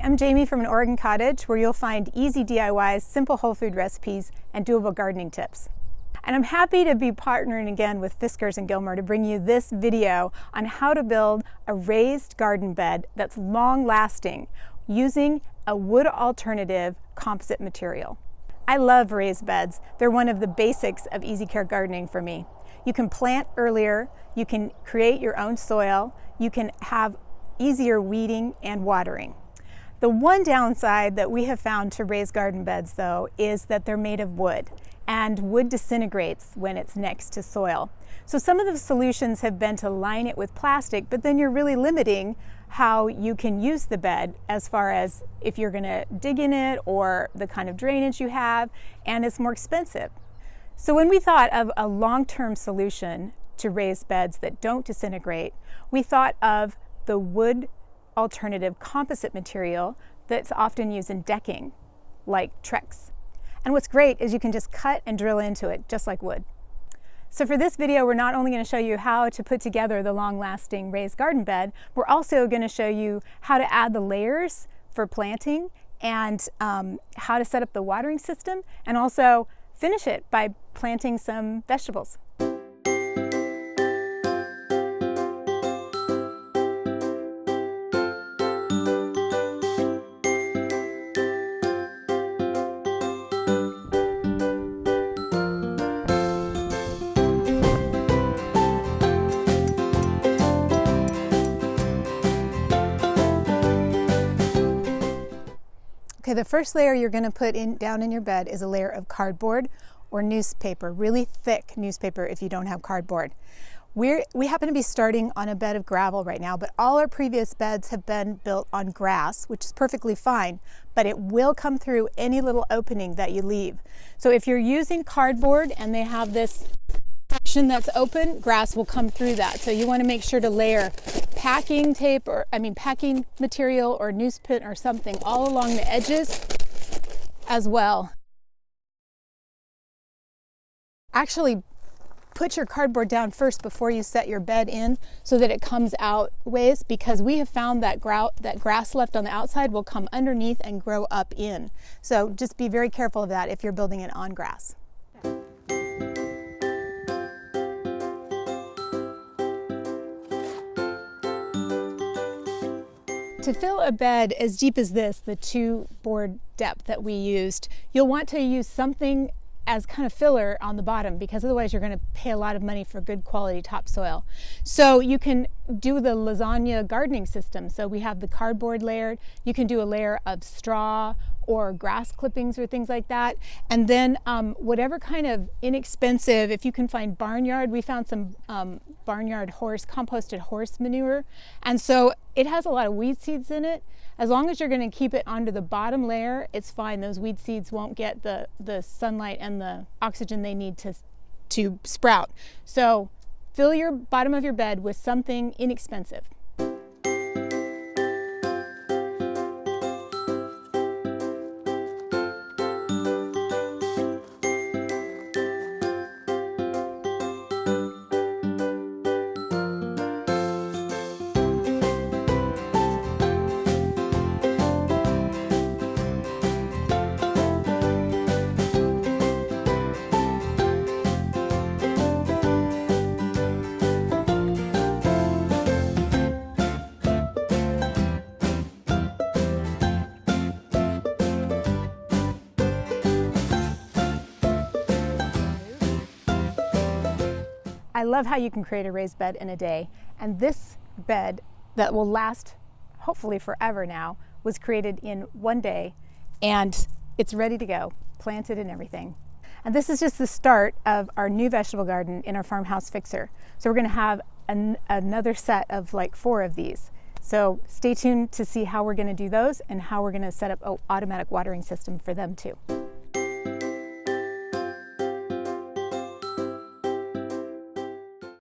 I'm Jamie from an Oregon cottage where you'll find easy DIYs, simple whole food recipes, and doable gardening tips. And I'm happy to be partnering again with Fiskars and Gilmore to bring you this video on how to build a raised garden bed that's long-lasting using a wood alternative composite material. I love raised beds. They're one of the basics of easy care gardening for me. You can plant earlier, you can create your own soil, you can have easier weeding and watering. The one downside that we have found to raised garden beds, though, is that they're made of wood, and wood disintegrates when it's next to soil. So some of the solutions have been to line it with plastic, but then you're really limiting how you can use the bed as far as if you're going to dig in it or the kind of drainage you have, and it's more expensive. So when we thought of a long-term solution to raised beds that don't disintegrate, we thought of the wood alternative composite material that's often used in decking, like Trex. And what's great is you can just cut and drill into it just like wood. So for this video, we're not only going to show you how to put together the long-lasting raised garden bed, we're also going to show you how to add the layers for planting and how to set up the watering system, and also finish it by planting some vegetables. Okay, the first layer you're going to put down in your bed is a layer of cardboard or newspaper, really thick newspaper if you don't have cardboard. We happen to be starting on a bed of gravel right now, but all our previous beds have been built on grass, which is perfectly fine, but it will come through any little opening that you leave. So if you're using cardboard and they have this section that's open, grass will come through that. So you want to make sure to layer packing tape, or packing material or newsprint or something all along the edges as well. Actually, put your cardboard down first before you set your bed in so that it comes out ways, because we have found that grass left on the outside will come underneath and grow up in. So just be very careful of that if you're building it on grass. To fill a bed as deep as this, the 2 board depth that we used, you'll want to use something as kind of filler on the bottom, because otherwise you're going to pay a lot of money for good quality topsoil. So you can do the lasagna gardening system. So we have the cardboard layered. You can do a layer of straw or grass clippings or things like that. And then whatever kind of inexpensive, if you can find barnyard, we found some barnyard composted horse manure. And so it has a lot of weed seeds in it. As long as you're going to keep it onto the bottom layer, it's fine. Those weed seeds won't get the sunlight and the oxygen they need to sprout. So fill your bottom of your bed with something inexpensive. I love how you can create a raised bed in a day, and this bed that will last hopefully forever now was created in one day, and it's ready to go, planted and everything. And this is just the start of our new vegetable garden in our farmhouse fixer. So we're going to have another set of like 4 of these. So stay tuned to see how we're going to do those and how we're going to set up an automatic watering system for them too.